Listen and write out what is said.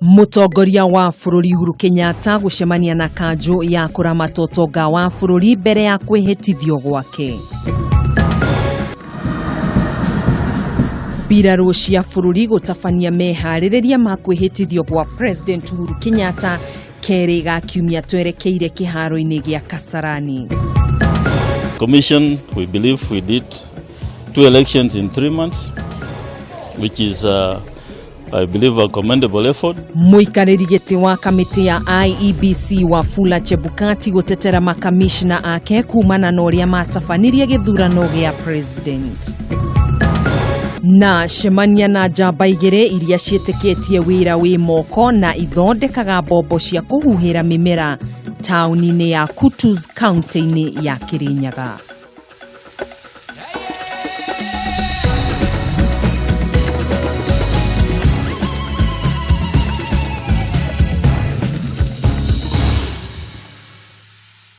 Mutongoria wa bururi Uhuru Kenyatta gucemania na kanjo ya kuramata utonga wa bururi mbere ya kwihitithio gwake. Biraro cia bururi gutabania mehaririria ma kwihitithio gwa President Uhuru Kenyatta keri ga kiumia twerekeire kiharo-ini gia Kasarani. Commission, we believe we did 2 elections in 3 months, which is I believe a commendable effort. Muikariri giti wa kamiti ya IEBC Wafula Chebukati gutetera makamishna ake kumana na uria matabanirie githurano gia president. Na shemania na njamba igire iria cietĩkĩtie wira wi moko na ithondekaga mbombo cia kuhuhira mimera tauni-ini ya Kutus, kaunti-ini ya Kirinyaga.